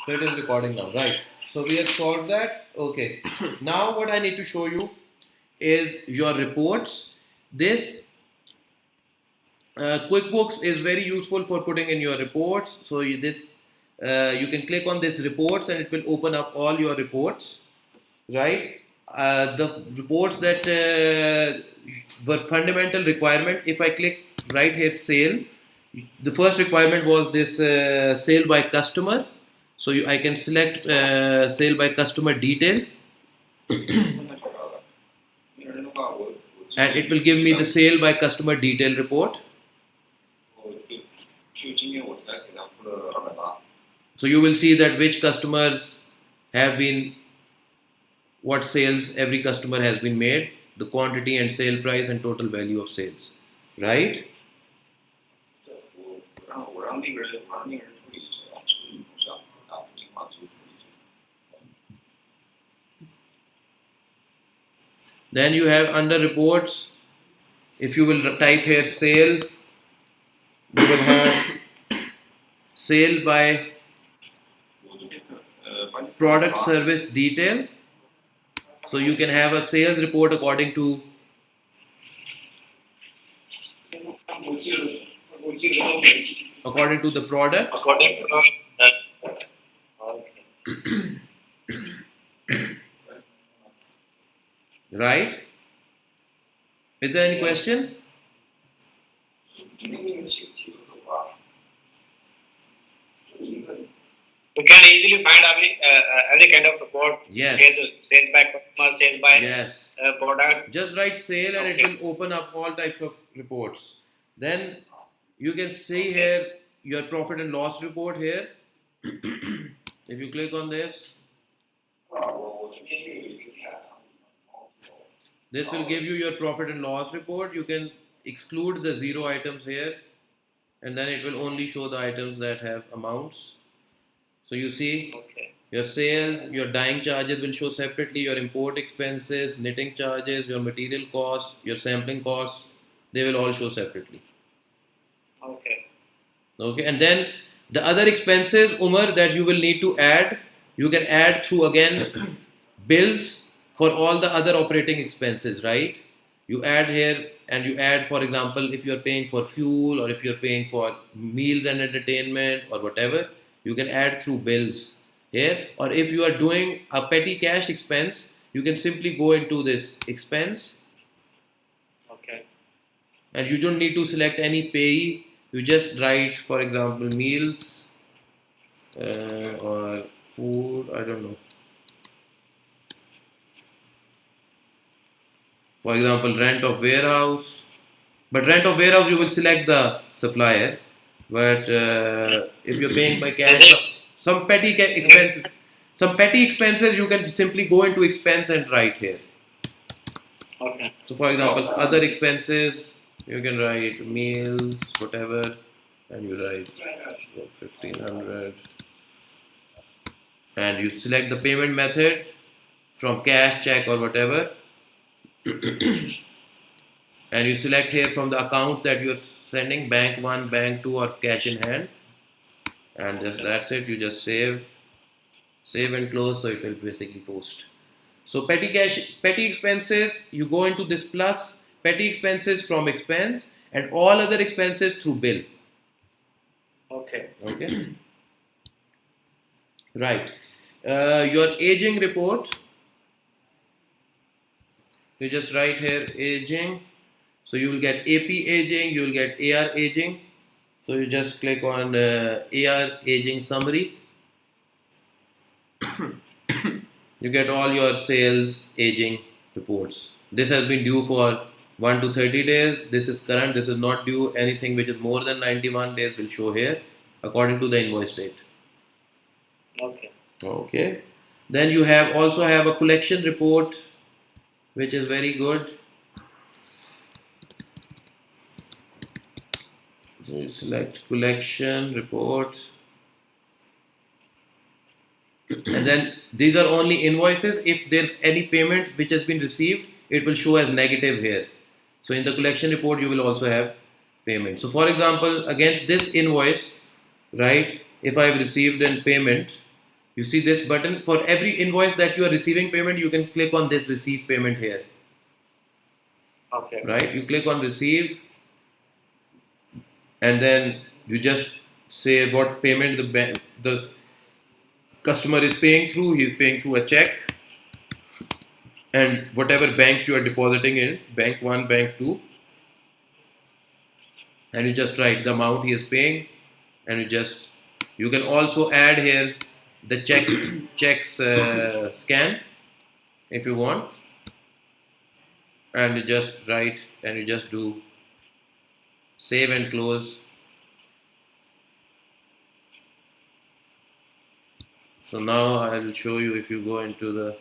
So it is recording now, right? So we have solved that. Okay. Now what I need to show you is your reports. This QuickBooks is very useful for putting in your reports. So you can click on this reports and it will open up all your reports, right? The reports that were fundamental requirement. If I click right here, sale, the first requirement was this sale by customer. So I can select sale by customer detail, and it will give me the sale by customer detail report. So you will see that which customers have been, what sales every customer has been made, the quantity and sale price and total value of sales, right? Then you have under reports, if you will type here sale, you will have sale by product service detail. So you can have a sales report according to the product. Right? Is there any question? We can easily find every kind of report. Yes. Sales by customer, sales by product. Just write sale and it will open up all types of reports. Then you can see here your profit and loss report here. If you click on this, this will give you your profit and loss report. You can exclude the zero items here, and then it will only show the items that have amounts. So you see your sales, your dyeing charges will show separately, your import expenses, knitting charges, your material costs, your sampling costs, they will all show separately. Okay, and then the other expenses, Umar, that you will need to add, you can add through again bills for all the other operating expenses, right? You add here and you add, for example, if you are paying for fuel or if you are paying for meals and entertainment or whatever, you can add through bills here. Or if you are doing a petty cash expense, you can simply go into this expense. Okay. And you don't need to select any payee. You just write, for example, meals or food, I don't know. For example, rent of warehouse. But rent of warehouse, you will select the supplier. But if you're paying by cash, some petty expenses, you can simply go into expense and write here. Okay. So, for example, other expenses, you can write meals, whatever, and you write 1500, and you select the payment method from cash, check, or whatever. And you select here from the account that you're sending, bank 1, bank 2, or cash in hand, and just that's it. You just save and close, so it will basically post. So petty expenses, you go into this plus, petty expenses from expense, and all other expenses through bill. Okay. Right. Your aging report, you just write here aging. So you will get AP aging, you will get AR aging. So you just click on AR aging summary. You get all your sales aging reports. This has been due for 1 to 30 days. This is current, this is not due. Anything which is more than 91 days will show here according to the invoice date. Okay. Then you also have a collection report, which is very good. So you select collection report, and then these are only invoices. If there's any payment which has been received, it will show as negative here. So in the collection report, you will also have payment. So for example, against this invoice, right, if I have received a payment, You see this button for every invoice that you are receiving payment. You can click on this receive payment here, Okay. right? You click on receive, and then you just say what payment the customer is paying through. He is paying through a check, and whatever bank you are depositing in, bank 1, bank 2, and you just write the amount he is paying, and you can also add here the checks scan if you want, and you just write and you just do save and close. So now I will show you. If you go into the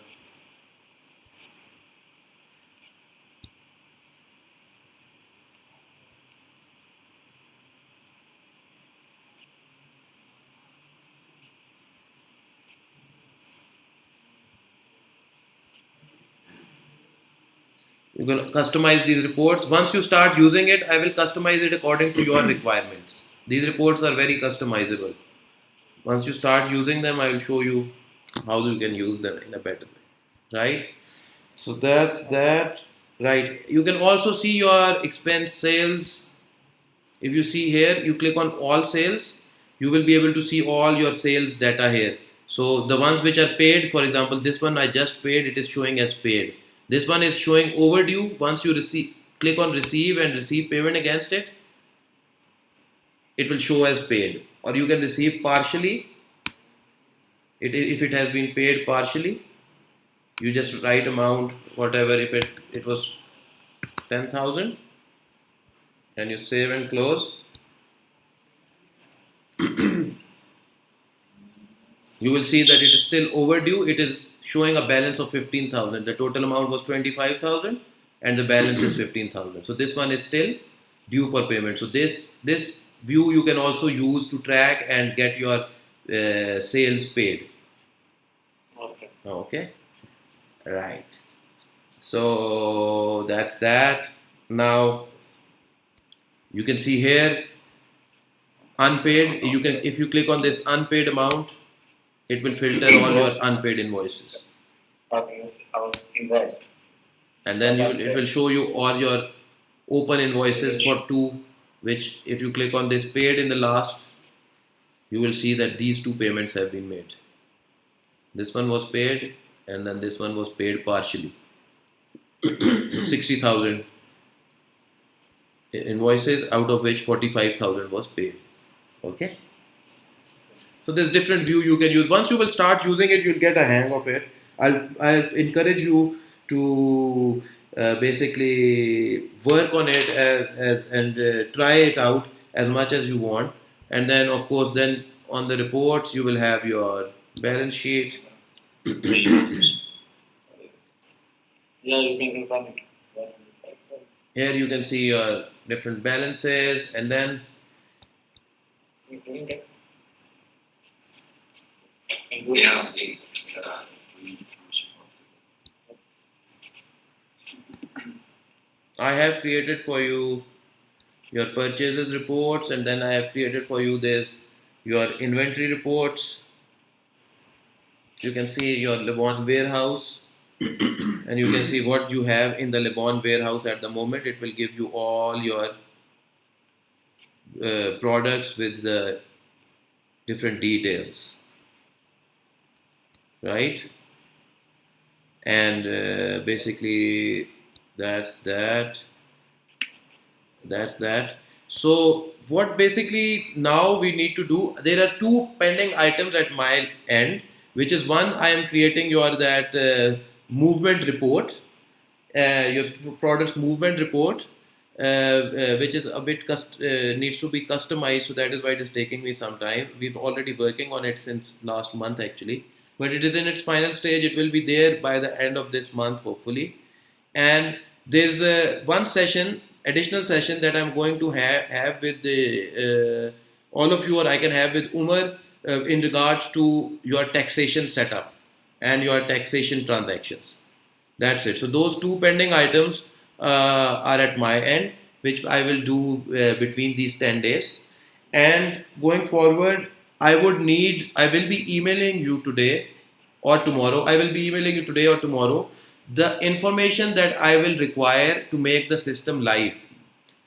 you can customize these reports. Once you start using it, I will customize it according to your requirements. These reports are very customizable. Once you start using them, I will show you how you can use them in a better way, right? So that's that, right? You can also see your expense sales. If you see here, you click on all sales, you will be able to see all your sales data here. So the ones which are paid, for example, this one I just paid, it is showing as paid. This one is showing overdue. Once you click on receive and receive payment against it, it will show as paid. Or you can receive partially. If it has been paid partially, you just write amount whatever. If it was 10,000, and you save and close, you will see that it is still overdue. It is showing a balance of 15,000. The total amount was 25,000 and the balance is 15,000. So this one is still due for payment. So this view you can also use to track and get your sales paid. Okay. Okay, right. So that's that. Now you can see here unpaid. You can, if you click on this unpaid amount, it will filter all your unpaid invoices, Okay. Our invoice. and then it will show you all your open invoices for two. Which, if you click on this paid in the last, you will see that these two payments have been made. This one was paid, and then this one was paid partially. So 60,000 invoices, out of which 45,000 was paid. Okay. So there's different view you can use. Once you will start using it, you'll get a hang of it. I encourage you to basically work on it and try it out as much as you want. And then, of course, then on the reports you will have your balance sheet. Yeah, you can confirm it. Here you can see your different balances, and then Including tax. Yeah. I have created for you your purchases reports, and then I have created for you this your inventory reports. You can see your Labon warehouse, and you can see what you have in the Labon warehouse at the moment. It will give you all your products with the different details, right? And basically that's that. That's that. So what basically now we need to do, there are two pending items at my end, which is one, I am creating your that movement report, your product's movement report, which is a bit needs to be customized. So that is why it is taking me some time. We've already working on it since last month actually, but it is in its final stage. It will be there by the end of this month hopefully. And there's one session, additional session that I'm going to have with the all of you, or I can have with Umar in regards to your taxation setup and your taxation transactions. That's it. So those two pending items are at my end, which I will do between these 10 days. And going forward, I will be emailing you today or tomorrow. I will be emailing you today or tomorrow the information that I will require to make the system live.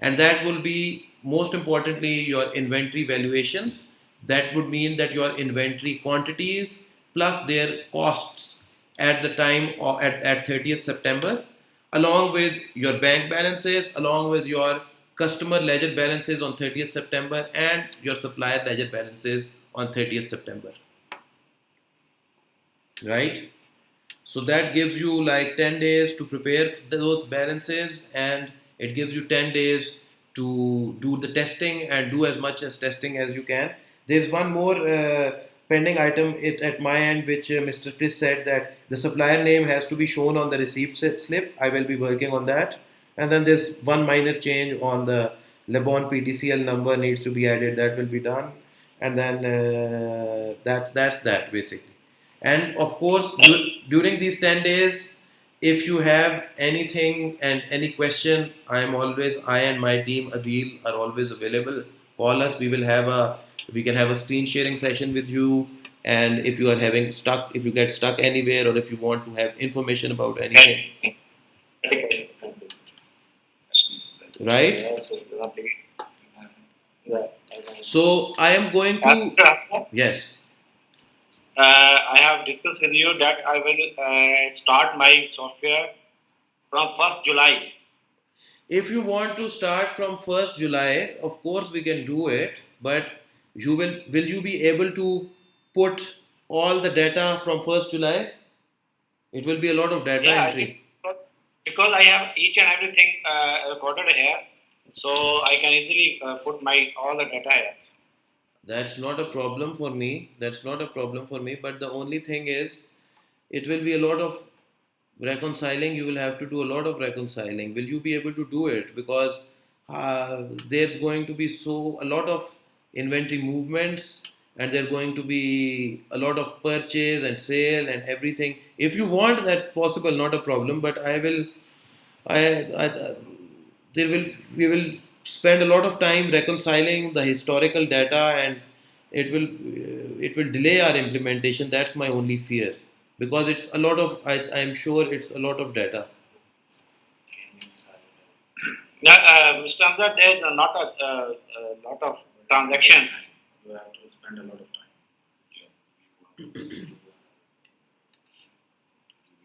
And that will be most importantly your inventory valuations. That would mean that your inventory quantities plus their costs at the time or at 30th September, along with your bank balances, along with your customer ledger balances on 30th September, and your supplier ledger balances on 30th September, right? So that gives you like 10 days to prepare those balances, and it gives you 10 days to do the testing and do as much as testing as you can. There's one more pending item at my end, which Mr. Chris said that the supplier name has to be shown on the receipt slip. I will be working on that. And then there's one minor change on the Labon PTCL number needs to be added. That will be done. And then that's that basically. And of course, during these 10 days, if you have anything and any question, I and my team, Adil, are always available. Call us. We can have a screen sharing session with you. And if you are if you get stuck anywhere, or if you want to have information about anything, right? So I am going to, yes. I have discussed with you that I will start my software from 1st July. If you want to start from 1st July, of course we can do it, but will you be able to put all the data from 1st July? It will be a lot of data entry. Because I have each and everything recorded here, so I can easily put my all the data here. That's not a problem for me. That's not a problem for me. But the only thing is, it will be a lot of reconciling. You will have to do a lot of reconciling. Will you be able to do it? Because there's going to be a lot of inventory movements, and there's going to be a lot of purchase and sale and everything. If you want, that's possible, not a problem. But I there will we will spend a lot of time reconciling the historical data, and it will delay our implementation. That's my only fear, because it's a lot of I'm sure it's a lot of data. Yeah, Mr. Hamza, there's not a lot of transactions. You have to spend a lot of time.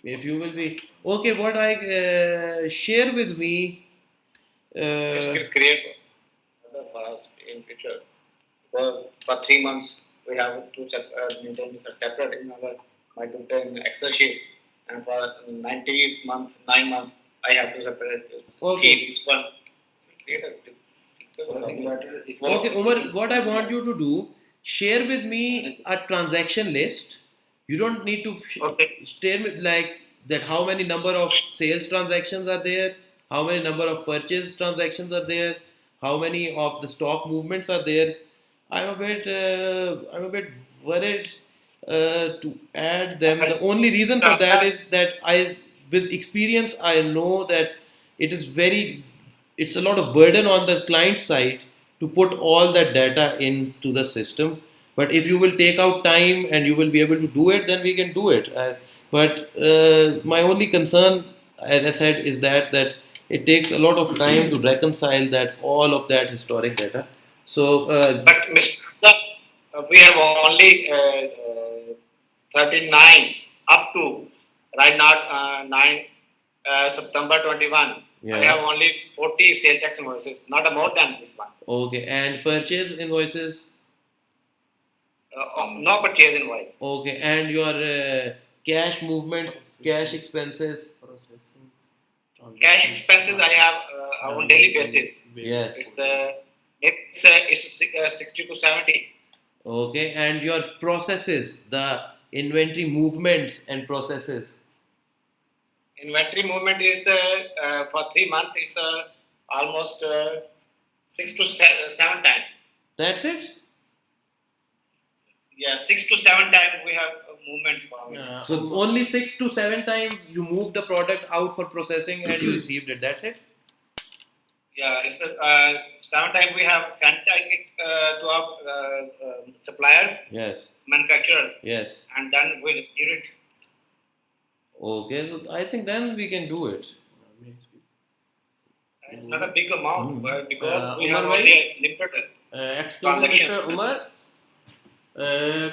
If you will be okay, what I share with me. Just create For us in future, for 3 months we have to maintain this separate in our my computer in Excel sheet, and for 9 month I have to separate Okay. this one. So create Okay, Umar, what I want you to do, share with me a transaction list. You don't need to share with like that how many number of sales transactions are there, how many number of purchase transactions are there, how many of the stock movements are there. I'm a bit worried to add them. The only reason for that is that with experience, I know that it is it's a lot of burden on the client side to put all that data into the system. But if you will take out time and you will be able to do it, then we can do it. But my only concern, as I said, is that it takes a lot of time to reconcile all of that historic data. So, but Mr. We have only 39 up to right now 9 September 21. yeah. I have only 40 sales tax invoices, not more than this one. Okay, and purchase invoices? No purchase invoice. Okay, and your cash movements, cash expenses? Cash expenses I have on daily basis. Yes. It's 60 to 70. Okay, and your processes, the inventory movements and processes? Inventory movement is for 3 months. It's almost 6 to 7 times. That's it? Yeah, 6 to 7 times we have movement for it. So only 6 to 7 times you moved the product out for processing and you received it. That's it? Yeah, it's sometimes we have sent it to our suppliers, Yes. manufacturers, Yes. and then we receive it. Okay. So I think then we can do it. It's not a big amount, but because we have Umar only bhai, a limited excuse me, transaction. Mr. Umar.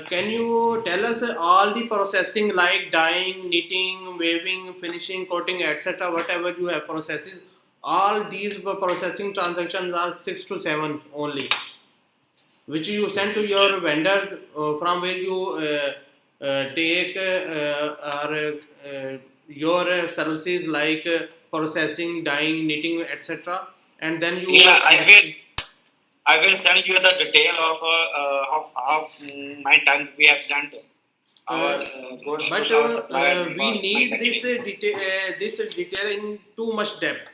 Can you tell us all the processing like dyeing, knitting, weaving, finishing, coating, etc. Whatever you have processes, all these processing transactions are 6 to 7 only, which you send to your vendors from where you take your services like processing, dyeing, knitting, etc. And then Yeah, you I will send you the detail of how many times we have sent our Uh, goods but to our suppliers we for need manufacturing. this detail in too much depth,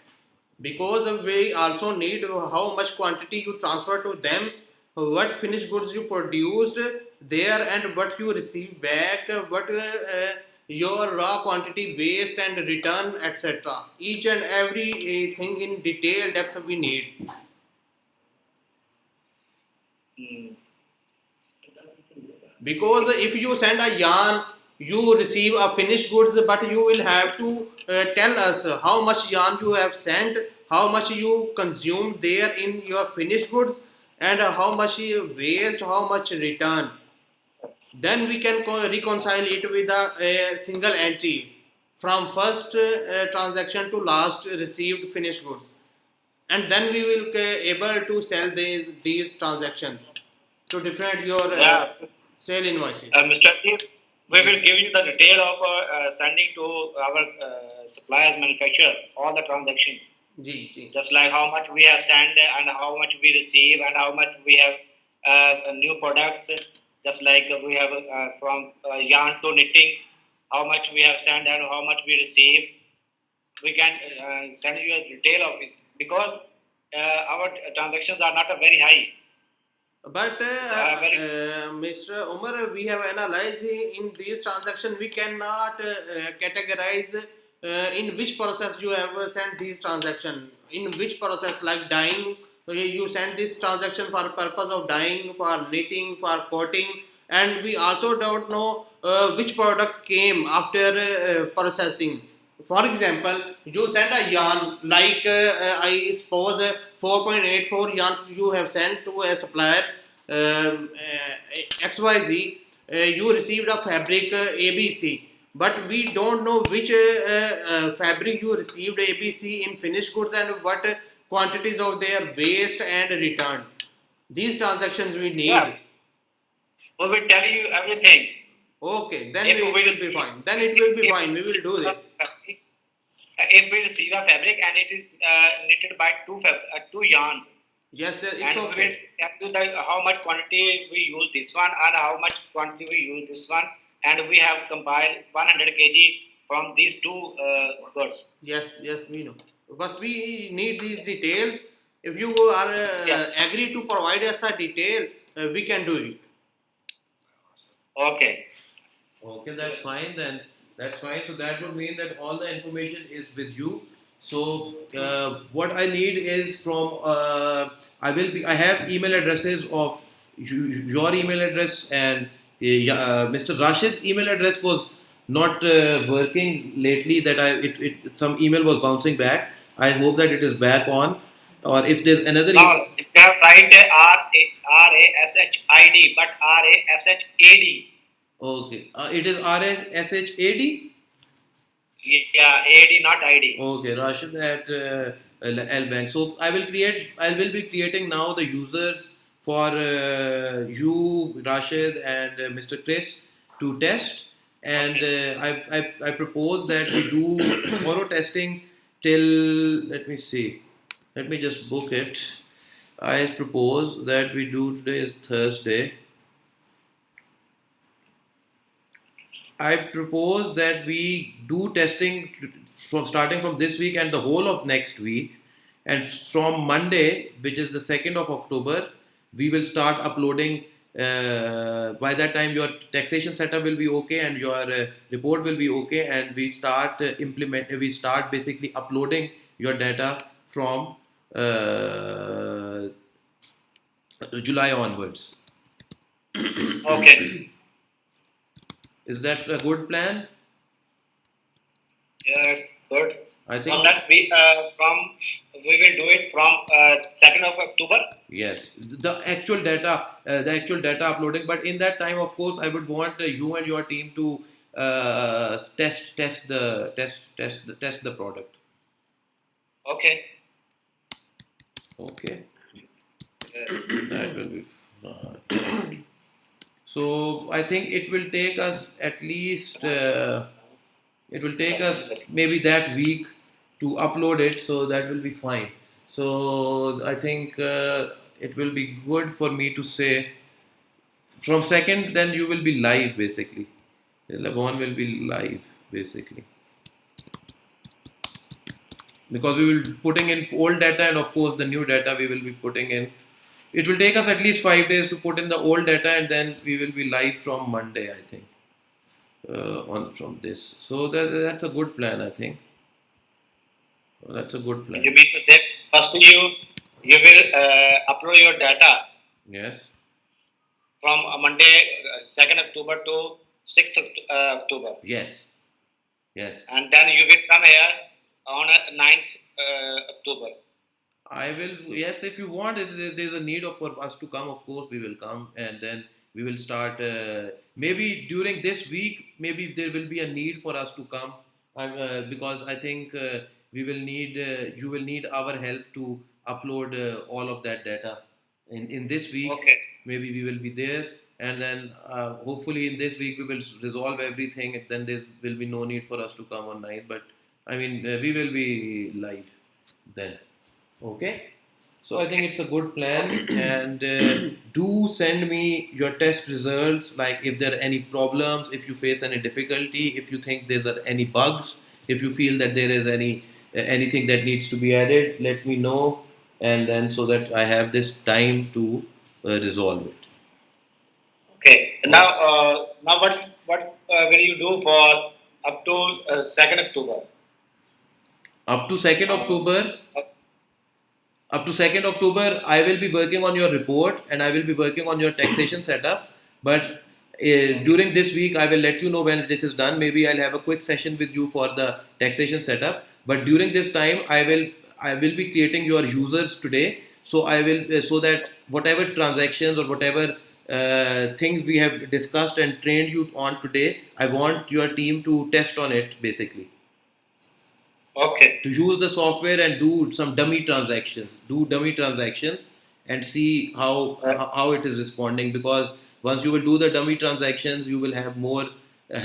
because we also need how much quantity you transfer to them, what finished goods you produced there, and what you receive back, what your raw quantity waste and return, etc. Each and every thing in detail depth we need. Mm. Because if you send a yarn, you receive a finished goods, but you will have to tell us how much yarn you have sent, how much you consume there in your finished goods, and how much you waste, how much return. Then we can reconcile it with a single entry from first transaction to last received finished goods, and then we will able to sell these transactions to different your Yeah, sale invoices. Mr. Deep, we ji will give you the detail of sending to our suppliers, manufacturer, all the transactions. Ji ji Just like how much we have sent and how much we receive and how much we have new products. Just like we have from yarn to knitting, how much we have sent and how much we receive. We can send you a detail of it because our transactions are not very high. But It's very Mr. Umar, we have analyzed in these transactions. We cannot categorize in which process you have sent these transactions. In which process, like dyeing, you send this transaction for purpose of dyeing, for knitting, for coating, and we also don't know which product came after processing. For example, you send a yarn like I suppose 4.84 yarn you have sent to a supplier XYZ. You received a fabric ABC, but we don't know which fabric you received ABC in finished goods and what quantities of their waste and return. These transactions we yeah. need. We will tell you everything. Okay, then If it we will be receive, fine. Then it will be if fine. we We will receive do a this. fabric, if we receive a fabric and it is knitted by two yarns, Yes, yes, it's and we will okay. tell you how much quantity we use this one and how much quantity we use this one, and we have compiled 100 kg from these two goods. Yes, yes, we know. But we need these details. If you are Yeah. agree to provide us a detail, we can do it. Okay. Okay, that's fine then. That's fine. So that would mean that all the information is with you. So what I need is from I have email addresses of your email address and Mr. Rashid's email address was not working lately. That some email was bouncing back. I hope that it is back on. Or if there's another Now email. you have write RASHID, but RASHAD. Okay, it is RSHAD. Yeah, AD, not ID. Okay, Rashid at L Bank. So I will be creating now the users for you, Rashid, and Mr. Chris to test. And Okay. I propose that we do thorough testing till, let me see, let me just book it. I propose that we do, today is Thursday. I propose that we do testing from starting from this week and the whole of next week. And from Monday, which is the 2nd of October, we will start uploading. By that time, your taxation setup will be okay and your report will be okay. And we start We start basically uploading your data from uh, July onwards. Okay. Is that a good plan? Yes, good. I From think that we will do it from 2nd of October. yes. The actual data uploading. But in that time, of course, I would want you and your team to test the product. Okay. Okay, that will be fine. So I think it will take us at least it will take us maybe that week to upload it, so that will be fine. So I think it will be good for me to say from second, then you will be live basically. Labon will be live basically because we will putting in old data and of course the new data we will be putting in. It will take us at least 5 days to put in the old data and then we will be live from Monday, I think, on from this. So that's a good plan, I think. That's a good plan. You mean to say first you will upload your data Yes. from Monday 2nd October to 6th October, Yes. Yes. and then you will come here on 9th October. I will, yes, if you want, if there's a need for us to come, of course, we will come and then we will start. Maybe during this week, maybe there will be a need for us to come because I think we will need, you will need our help to upload all of that data. In this week, Okay. maybe we will be there and then hopefully in this week we will resolve everything. And then there will be no need for us to come on night. But I mean, we will be live then. Okay. So I think it's a good plan, Okay. and do send me your test results. Like if there are any problems, if you face any difficulty, if you think there's any bugs, if you feel that there is anything that needs to be added, let me know, and then so that I have this time to resolve it. Okay. Now, Oh. now what will you do for up to 2nd October? Up to second Uh, October, up to 2nd October, I will be working on your report and I will be working on your taxation setup. But okay. during this week, I will let you know when this is done. Maybe I'll have a quick session with you for the taxation setup. But during this time, I will be creating your users today. So I will so that whatever transactions or whatever things we have discussed and trained you on today, I want your team to test on it basically, Okay. to use the software and do some dummy transactions and see how it is responding, because once you will do the dummy transactions you will have more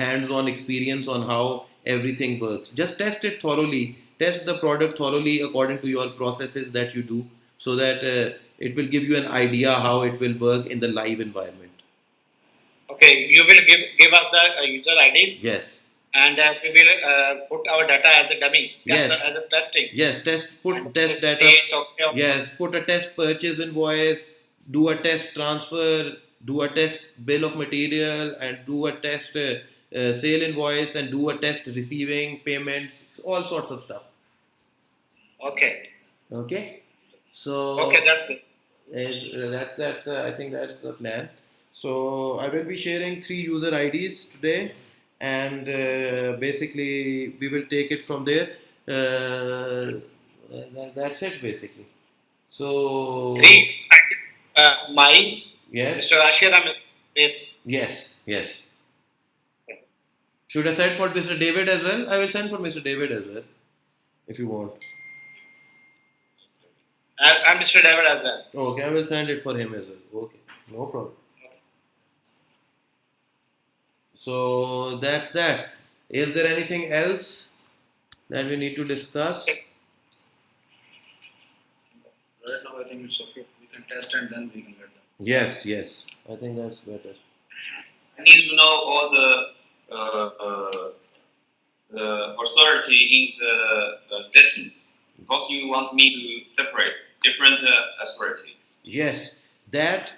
hands-on experience on how everything works. Just test it thoroughly, test the product thoroughly according to your processes that you do, so that it will give you an idea how it will work in the live environment. Okay. You will give us the user IDs, Yes. and we will put our data as a dummy, just Yes. as a testing, Yes, and test see data. it's okay or not. Yes, put a test purchase invoice, do a test transfer, do a test bill of material, and do a test sale invoice, and do a test receiving payments, all sorts of stuff. Okay. Okay, Okay. so That's good. that's I think that's the plan. So I will be sharing 3 user IDs today, and basically we will take it from there. That's it basically. So Three IDs. My yes, Mr. Rashid and Mr. Yes. yes. Should I send for Mr. David as well? I will send for Mr. David as well if you want. And Mr. David as well. Okay, I will send it for him as well. Okay, no problem. So that's that. Is there anything else that we need to discuss? Right now, I think it's okay. We can test and then we can let them. Yes, yes. I think that's better. I need to know all the authority in the settings, because you want me to separate different authorities. Yes, that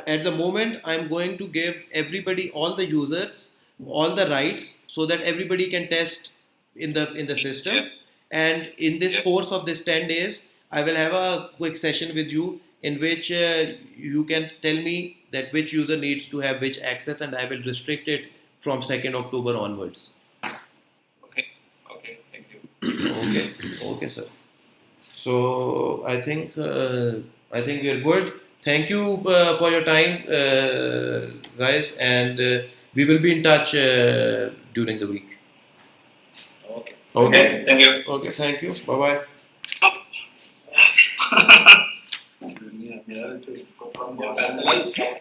at the moment I'm going to give everybody, all the users, all the rights, so that everybody can test in the system. Yeah. And in this Yeah. course of this 10 days, I will have a quick session with you in which you can tell me that which user needs to have which access, and I will restrict it from 2nd October onwards. Okay. Okay. Thank you. Okay, okay, sir. So I think we are good. Thank you for your time, guys, and we will be in touch during the week. Okay. Okay. Thank you. Okay. Thank you. Bye bye. Yeah, yeah, it is. Yeah,